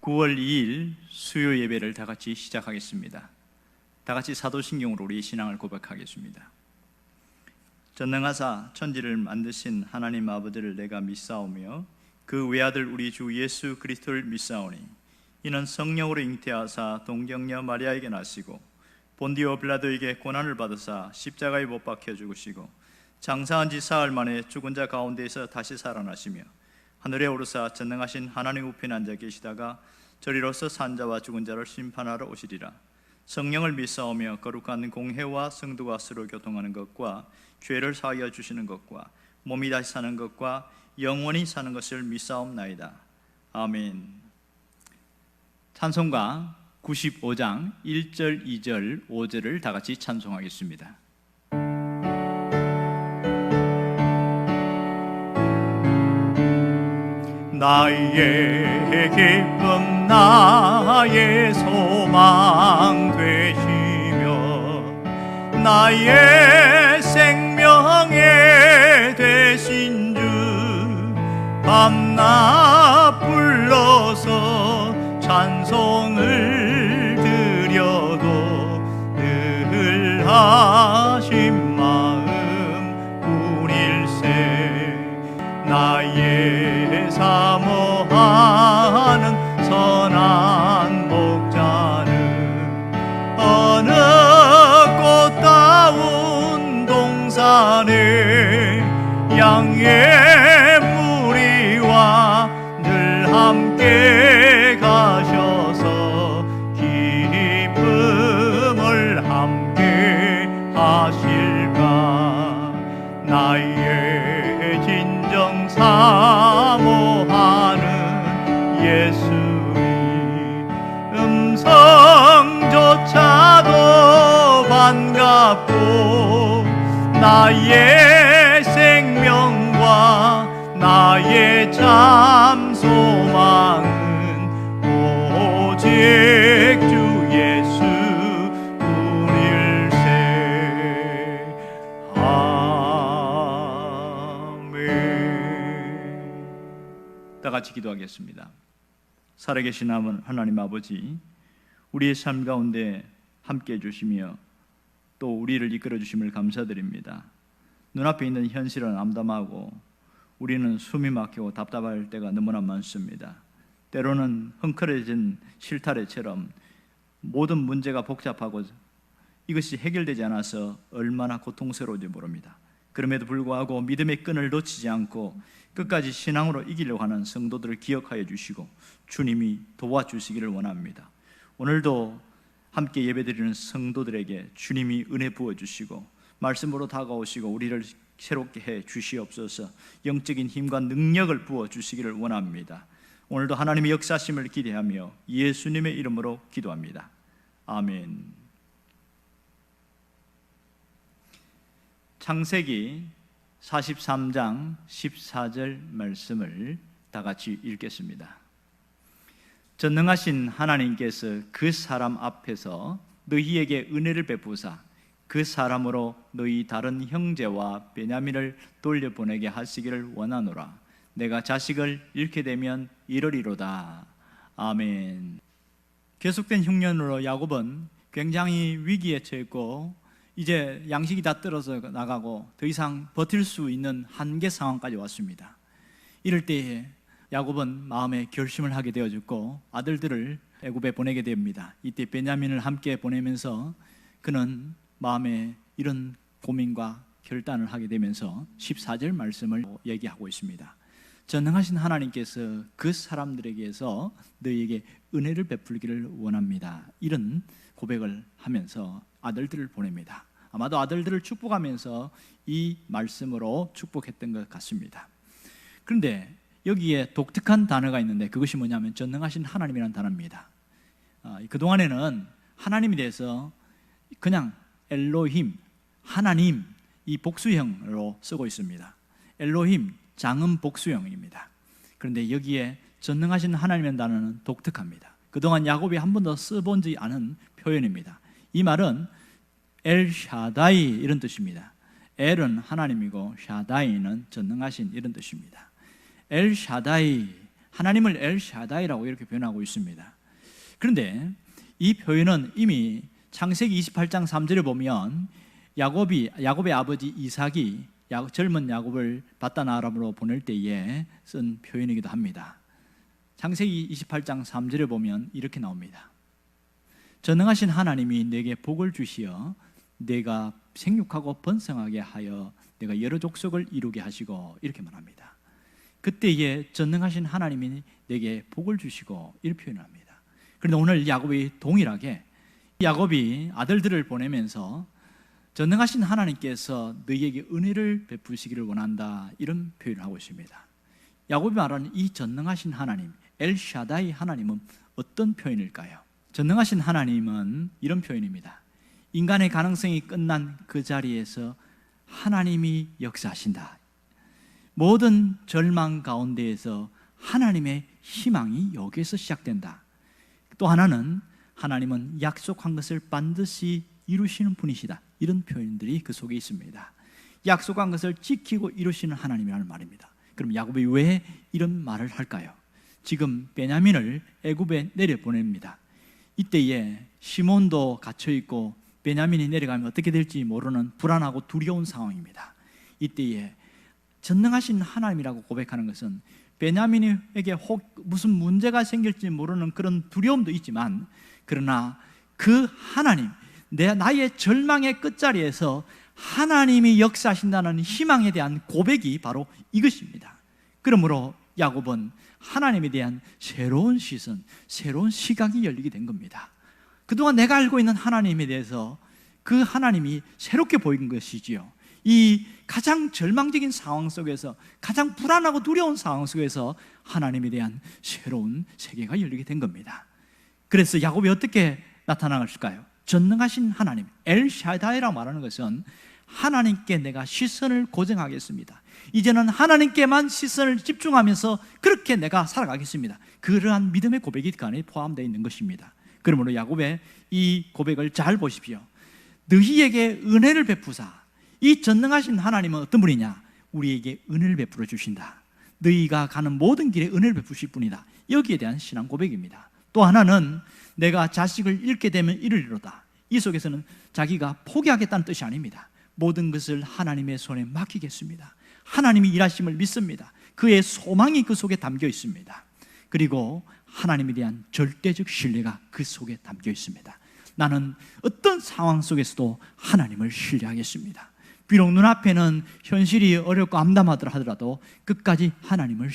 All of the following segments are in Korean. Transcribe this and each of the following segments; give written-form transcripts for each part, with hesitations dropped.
9월 2일 수요 예배를 다 같이 시작하겠습니다. 다 같이 사도신경으로 우리 신앙을 고백하겠습니다. 전능하사 천지를 만드신 하나님 아버지를 내가 믿사오며 그 외아들 우리 주 예수 그리스도를 믿사오니 이는 성령으로 잉태하사 동정녀 마리아에게 나시고 본디오 빌라도에게 고난을 받으사 십자가에 못 박혀 죽으시고 장사한 지 사흘 만에 죽은 자 가운데에서 다시 살아나시며 하늘에 오르사 전능하신 하나님 우편에 앉아 계시다가 저리로서 산자와 죽은 자를 심판하러 오시리라. 성령을 믿사오며 거룩한 공회와 성도가 서로 교통하는 것과 죄를 사하여 주시는 것과 몸이 다시 사는 것과 영원히 사는 것을 믿사옵나이다. 아멘. 찬송가 95장 1절, 2절, 5절을 다 같이 찬송하겠습니다. 나의 기쁨 나의 소망 되시며 나의 생명에 되신 주 밤낮 불러서 찬송을 드려도 늘 하신 마음 우릴세. 나의 사모하는 선한 목자는 어느 꽃다운 동산에 양의 무리와 늘 함께 가셔서 기쁨을 함께 하실까. 나의 진정 사모하는 예수의 음성조차도 반갑고 나의 생명과 나의 참 소망은 오직 주 예수 우릴세. 다 같이 기도하겠습니다. 살아계신 하나님 아버지, 우리의 삶 가운데 함께해 주시며 또 우리를 이끌어 주심을 감사드립니다. 눈앞에 있는 현실은 암담하고 우리는 숨이 막히고 답답할 때가 너무나 많습니다. 때로는 헝클어진 실타래처럼 모든 문제가 복잡하고 이것이 해결되지 않아서 얼마나 고통스러운지 모릅니다. 그럼에도 불구하고 믿음의 끈을 놓치지 않고 끝까지 신앙으로 이기려고 하는 성도들을 기억하여 주시고 주님이 도와주시기를 원합니다. 오늘도 함께 예배드리는 성도들에게 주님이 은혜 부어주시고 말씀으로 다가오시고 우리를 새롭게 해 주시옵소서. 영적인 힘과 능력을 부어주시기를 원합니다. 오늘도 하나님의 역사심을 기대하며 예수님의 이름으로 기도합니다. 아멘. 창세기 43장 14절 말씀을 다 같이 읽겠습니다. 전능하신 하나님께서 그 사람 앞에서 너희에게 은혜를 베푸사 그 사람으로 너희 다른 형제와 베냐민을 돌려보내게 하시기를 원하노라. 내가 자식을 잃게 되면 이러리로다. 아멘. 계속된 흉년으로 야곱은 굉장히 위기에 처했고 이제 양식이 다 떨어져 나가고 더 이상 버틸 수 있는 한계 상황까지 왔습니다. 이럴 때에 야곱은 마음에 결심을 하게 되어졌고 아들들을 애굽에 보내게 됩니다. 이때 베냐민을 함께 보내면서 그는 마음에 이런 고민과 결단을 하게 되면서 14절 말씀을 얘기하고 있습니다. 전능하신 하나님께서 그 사람들에게서 너희에게 은혜를 베풀기를 원합니다. 이런 고백을 하면서 아들들을 보냅니다. 아마도 아들들을 축복하면서 이 말씀으로 축복했던 것 같습니다. 그런데 여기에 독특한 단어가 있는데 그것이 뭐냐면 전능하신 하나님이라는 단어입니다. 그동안에는 하나님에 대해서 그냥 엘로힘, 하나님 이 복수형으로 쓰고 있습니다. 엘로힘, 장음 복수형입니다. 그런데 여기에 전능하신 하나님이라는 단어는 독특합니다. 그동안 야곱이 한 번도 써본지 않은 표현입니다. 이 말은 엘샤다이 이런 뜻입니다. 엘은 하나님이고 샤다이는 전능하신 이런 뜻입니다. 엘샤다이 하나님을 엘샤다이라고 이렇게 표현하고 있습니다. 그런데 이 표현은 이미 창세기 28장 3절에 보면 야곱의 아버지 이삭이 젊은 야곱을 바단 아람으로 보낼 때에 쓴 표현이기도 합니다. 창세기 28장 3절에 보면 이렇게 나옵니다. 전능하신 하나님이 내게 복을 주시어 내가 생육하고 번성하게 하여 내가 여러 족속을 이루게 하시고, 이렇게 말합니다. 그때에 전능하신 하나님이 내게 복을 주시고, 이렇게 표현합니다. 그런데 오늘 야곱이 동일하게 야곱이 아들들을 보내면서 전능하신 하나님께서 너희에게 은혜를 베푸시기를 원한다, 이런 표현을 하고 있습니다. 야곱이 말하는 이 전능하신 하나님, 엘샤다이 하나님은 어떤 표현일까요? 전능하신 하나님은 이런 표현입니다. 인간의 가능성이 끝난 그 자리에서 하나님이 역사하신다. 모든 절망 가운데에서 하나님의 희망이 여기에서 시작된다. 또 하나는 하나님은 약속한 것을 반드시 이루시는 분이시다. 이런 표현들이 그 속에 있습니다. 약속한 것을 지키고 이루시는 하나님이라는 말입니다. 그럼 야곱이 왜 이런 말을 할까요? 지금 베냐민을 애굽에 내려보냅니다. 이때에 시몬도 갇혀있고 베냐민이 내려가면 어떻게 될지 모르는 불안하고 두려운 상황입니다. 이때에 전능하신 하나님이라고 고백하는 것은 베냐민에게 혹 무슨 문제가 생길지 모르는 그런 두려움도 있지만, 그러나 그 하나님, 나의 절망의 끝자리에서 하나님이 역사하신다는 희망에 대한 고백이 바로 이것입니다. 그러므로 야곱은 하나님에 대한 새로운 시선, 새로운 시각이 열리게 된 겁니다. 그동안 내가 알고 있는 하나님에 대해서 그 하나님이 새롭게 보이는 것이지요. 이 가장 절망적인 상황 속에서, 가장 불안하고 두려운 상황 속에서 하나님에 대한 새로운 세계가 열리게 된 겁니다. 그래서 야곱이 어떻게 나타나실까요? 전능하신 하나님, 엘샤다이라고 말하는 것은 하나님께 내가 시선을 고정하겠습니다. 이제는 하나님께만 시선을 집중하면서 그렇게 내가 살아가겠습니다. 그러한 믿음의 고백이 그 안에 포함되어 있는 것입니다. 그러므로 야곱의 이 고백을 잘 보십시오. 너희에게 은혜를 베푸사. 이 전능하신 하나님은 어떤 분이냐? 우리에게 은혜를 베풀어 주신다. 너희가 가는 모든 길에 은혜를 베푸실 분이다. 여기에 대한 신앙 고백입니다. 또 하나는 내가 자식을 잃게 되면 이르리로다. 이 속에서는 자기가 포기하겠다는 뜻이 아닙니다. 모든 것을 하나님의 손에 맡기겠습니다. 하나님이 일하심을 믿습니다. 그의 소망이 그 속에 담겨 있습니다. 그리고 하나님에 대한 절대적 신뢰가 그 속에 담겨 있습니다. 나는 어떤 상황 속에서도 하나님을 신뢰하겠습니다. 비록 눈앞에는 현실이 어렵고 암담하더라 하더라도 끝까지 하나님을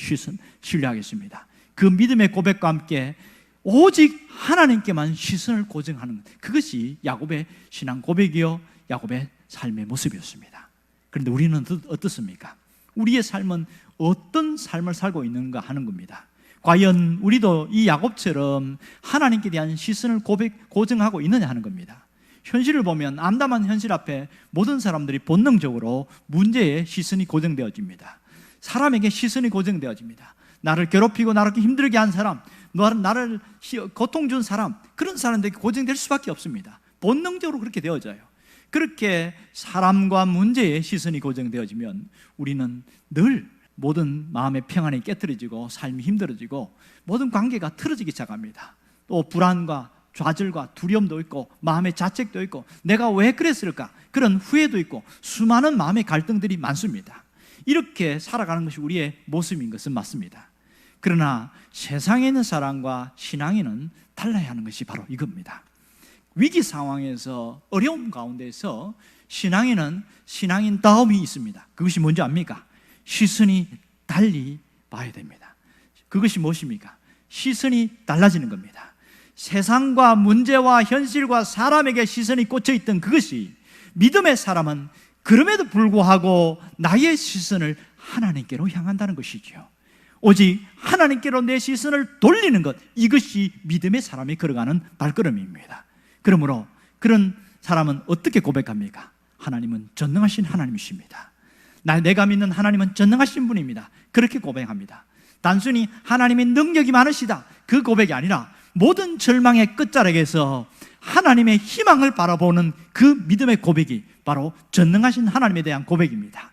신뢰하겠습니다. 그 믿음의 고백과 함께 오직 하나님께만 시선을 고정하는 것, 그것이 야곱의 신앙 고백이요 야곱의 삶의 모습이었습니다. 그런데 우리는 어떻습니까? 우리의 삶은 어떤 삶을 살고 있는가 하는 겁니다. 과연 우리도 이 야곱처럼 하나님께 대한 시선을 고정하고 있느냐 하는 겁니다. 현실을 보면 암담한 현실 앞에 모든 사람들이 본능적으로 문제에 시선이 고정되어집니다. 사람에게 시선이 고정되어집니다. 나를 괴롭히고 나를 힘들게 한 사람, 나를 고통 준 사람, 그런 사람들에게 고정될 수밖에 없습니다. 본능적으로 그렇게 되어져요. 그렇게 사람과 문제에 시선이 고정되어지면 우리는 늘 모든 마음의 평안이 깨트려지고 삶이 힘들어지고 모든 관계가 틀어지기 시작합니다. 또 불안과 좌절과 두려움도 있고 마음의 자책도 있고 내가 왜 그랬을까? 그런 후회도 있고 수많은 마음의 갈등들이 많습니다. 이렇게 살아가는 것이 우리의 모습인 것은 맞습니다. 그러나 세상에 있는 사람과 신앙인은 달라야 하는 것이 바로 이겁니다. 위기 상황에서 어려움 가운데서 신앙인은 신앙인다움이 있습니다. 그것이 뭔지 압니까? 시선이 달리 봐야 됩니다. 그것이 무엇입니까? 시선이 달라지는 겁니다. 세상과 문제와 현실과 사람에게 시선이 꽂혀있던 그것이 믿음의 사람은 그럼에도 불구하고 나의 시선을 하나님께로 향한다는 것이죠. 오직 하나님께로 내 시선을 돌리는 것, 이것이 믿음의 사람이 걸어가는 발걸음입니다. 그러므로 그런 사람은 어떻게 고백합니까? 하나님은 전능하신 하나님이십니다. 내가 믿는 하나님은 전능하신 분입니다. 그렇게 고백합니다. 단순히 하나님의 능력이 많으시다, 그 고백이 아니라 모든 절망의 끝자락에서 하나님의 희망을 바라보는 그 믿음의 고백이 바로 전능하신 하나님에 대한 고백입니다.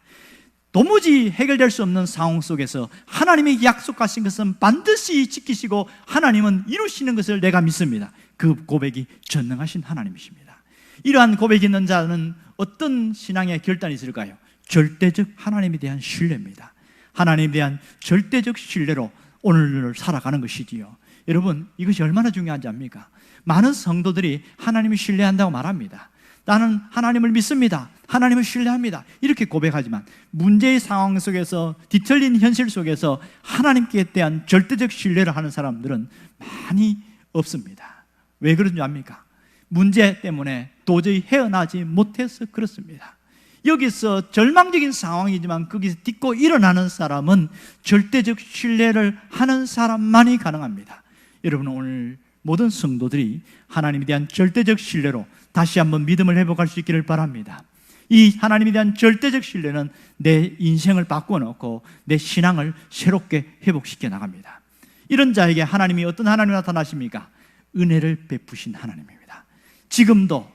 도무지 해결될 수 없는 상황 속에서 하나님의 약속하신 것은 반드시 지키시고 하나님은 이루시는 것을 내가 믿습니다. 그 고백이 전능하신 하나님이십니다. 이러한 고백이 있는 자는 어떤 신앙의 결단이 있을까요? 절대적 하나님에 대한 신뢰입니다. 하나님에 대한 절대적 신뢰로 오늘을 살아가는 것이지요. 여러분, 이것이 얼마나 중요한지 압니까? 많은 성도들이 하나님을 신뢰한다고 말합니다. 나는 하나님을 믿습니다, 하나님을 신뢰합니다, 이렇게 고백하지만 문제의 상황 속에서, 뒤틀린 현실 속에서 하나님께 대한 절대적 신뢰를 하는 사람들은 많이 없습니다. 왜 그런지 압니까? 문제 때문에 도저히 헤어나지 못해서 그렇습니다. 여기서 절망적인 상황이지만 거기서 딛고 일어나는 사람은 절대적 신뢰를 하는 사람만이 가능합니다. 여러분, 오늘 모든 성도들이 하나님에 대한 절대적 신뢰로 다시 한번 믿음을 회복할 수 있기를 바랍니다. 이 하나님에 대한 절대적 신뢰는 내 인생을 바꿔놓고 내 신앙을 새롭게 회복시켜 나갑니다. 이런 자에게 하나님이 어떤 하나님이 나타나십니까? 은혜를 베푸신 하나님입니다. 지금도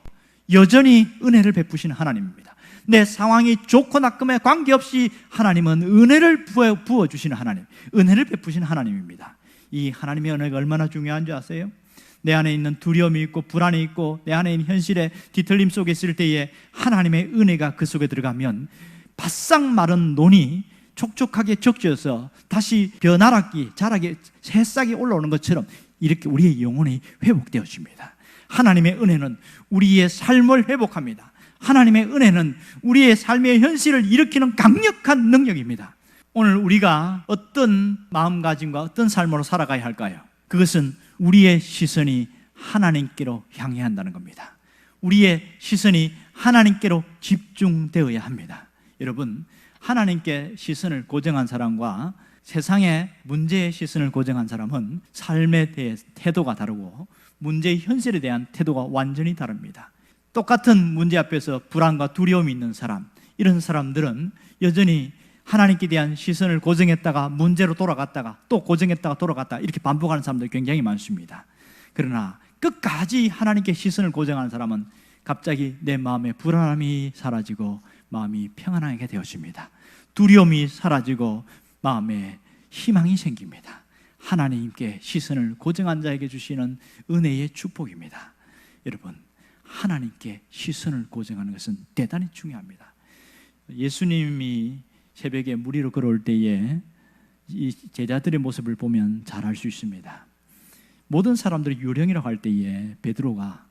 여전히 은혜를 베푸시는 하나님입니다. 내 상황이 좋고 나쁨에 관계없이 하나님은 은혜를 부어주시는 하나님, 은혜를 베푸시는 하나님입니다. 이 하나님의 은혜가 얼마나 중요한지 아세요? 내 안에 있는 두려움이 있고 불안이 있고 내 안에 있는 현실의 뒤틀림 속에 있을 때에 하나님의 은혜가 그 속에 들어가면 바싹 마른 논이 촉촉하게 적셔서 다시 벼나락이 자라게 새싹이 올라오는 것처럼 이렇게 우리의 영혼이 회복되어집니다. 하나님의 은혜는 우리의 삶을 회복합니다. 하나님의 은혜는 우리의 삶의 현실을 일으키는 강력한 능력입니다. 오늘 우리가 어떤 마음가짐과 어떤 삶으로 살아가야 할까요? 그것은 우리의 시선이 하나님께로 향해야 한다는 겁니다. 우리의 시선이 하나님께로 집중되어야 합니다. 여러분, 하나님께 시선을 고정한 사람과 세상의 문제의 시선을 고정한 사람은 삶에 대해 태도가 다르고 문제의 현실에 대한 태도가 완전히 다릅니다. 똑같은 문제 앞에서 불안과 두려움이 있는 사람, 이런 사람들은 여전히 하나님께 대한 시선을 고정했다가 문제로 돌아갔다가 또 고정했다가 돌아갔다가 이렇게 반복하는 사람들이 굉장히 많습니다. 그러나 끝까지 하나님께 시선을 고정하는 사람은 갑자기 내 마음의 불안함이 사라지고 마음이 평안하게 되어집니다. 두려움이 사라지고 마음에 희망이 생깁니다. 하나님께 시선을 고정한 자에게 주시는 은혜의 축복입니다. 여러분, 하나님께 시선을 고정하는 것은 대단히 중요합니다. 예수님이 새벽에 물 위로 걸어올 때에 이 제자들의 모습을 보면 잘 알 수 있습니다. 모든 사람들이 유령이라고 할 때에 베드로가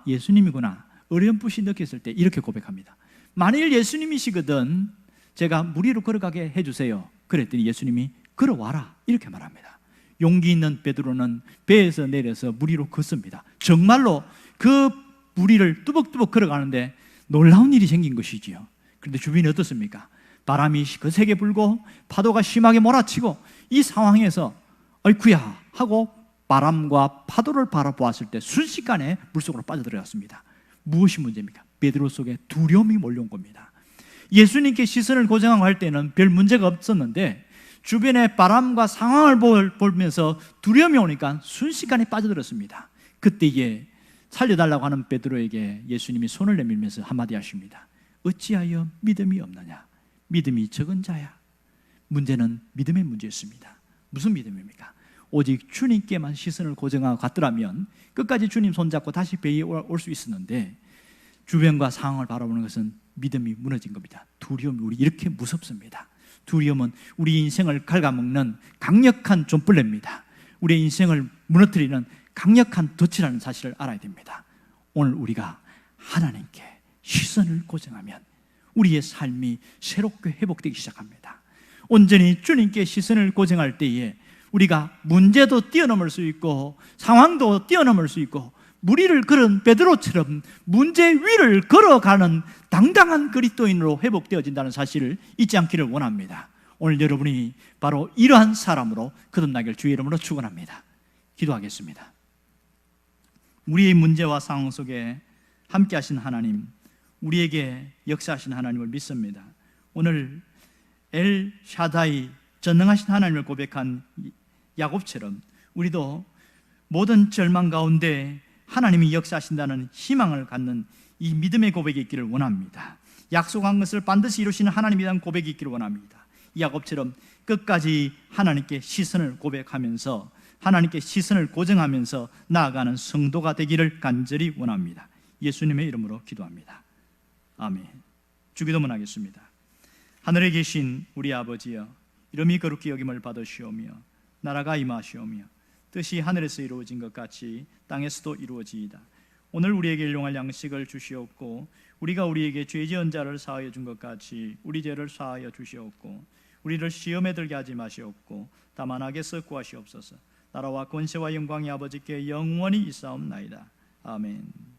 예수님이구나 어렴풋이 느꼈을 때 이렇게 고백합니다. 만일 예수님이시거든 제가 물 위로 걸어가게 해주세요. 그랬더니 예수님이 걸어와라 이렇게 말합니다. 용기 있는 베드로는 배에서 내려서 물 위로 걷습니다. 정말로 그 물 위를 뚜벅뚜벅 걸어가는데 놀라운 일이 생긴 것이지요. 그런데 주변이 어떻습니까? 바람이 거세게 불고 파도가 심하게 몰아치고 이 상황에서 어이쿠야 하고 바람과 파도를 바라보았을 때 순식간에 물속으로 빠져들어갔습니다. 무엇이 문제입니까? 베드로 속에 두려움이 몰려온 겁니다. 예수님께 시선을 고정하고 할 때는 별 문제가 없었는데 주변의 바람과 상황을 보면서 두려움이 오니까 순식간에 빠져들었습니다. 그때에 살려달라고 하는 베드로에게 예수님이 손을 내밀면서 한마디 하십니다. 어찌하여 믿음이 없느냐? 믿음이 적은 자야. 문제는 믿음의 문제였습니다. 무슨 믿음입니까? 오직 주님께만 시선을 고정하고 갔더라면 끝까지 주님 손잡고 다시 배에 올 수 있었는데 주변과 상황을 바라보는 것은 믿음이 무너진 겁니다. 두려움이 우리 이렇게 무섭습니다. 두려움은 우리 인생을 갉아먹는 강력한 존벌레입니다. 우리의 인생을 무너뜨리는 강력한 덫이라는 사실을 알아야 됩니다. 오늘 우리가 하나님께 시선을 고정하면 우리의 삶이 새롭게 회복되기 시작합니다. 온전히 주님께 시선을 고정할 때에 우리가 문제도 뛰어넘을 수 있고 상황도 뛰어넘을 수 있고 물 위를 걸은 베드로처럼 문제 위를 걸어가는 당당한 그리스도인으로 회복되어진다는 사실을 잊지 않기를 원합니다. 오늘 여러분이 바로 이러한 사람으로 거듭나길 주의 이름으로 축원합니다. 기도하겠습니다. 우리의 문제와 상황 속에 함께 하신 하나님, 우리에게 역사하신 하나님을 믿습니다. 오늘 엘 샤다이 전능하신 하나님을 고백한 야곱처럼 우리도 모든 절망 가운데 하나님이 역사하신다는 희망을 갖는 이 믿음의 고백이 있기를 원합니다. 약속한 것을 반드시 이루시는 하나님에 대한 고백이 있기를 원합니다. 야곱처럼 끝까지 하나님께 시선을 고백하면서 하나님께 시선을 고정하면서 나아가는 성도가 되기를 간절히 원합니다. 예수님의 이름으로 기도합니다. 아멘. 주기도문 하겠습니다. 하늘에 계신 우리 아버지여, 이름이 거룩히 여김을 받으시오며 나라가 임하시오며 뜻이 하늘에서 이루어진 것 같이 땅에서도 이루어지이다. 오늘 우리에게 일용할 양식을 주시옵고 우리가 우리에게 죄 지은 자를 사하여 준 것 같이 우리 죄를 사하여 주시옵고 우리를 시험에 들게 하지 마시옵고 다만 악에서 구하시옵소서. 나라와 권세와 영광이 아버지께 영원히 있사옵나이다. 아멘.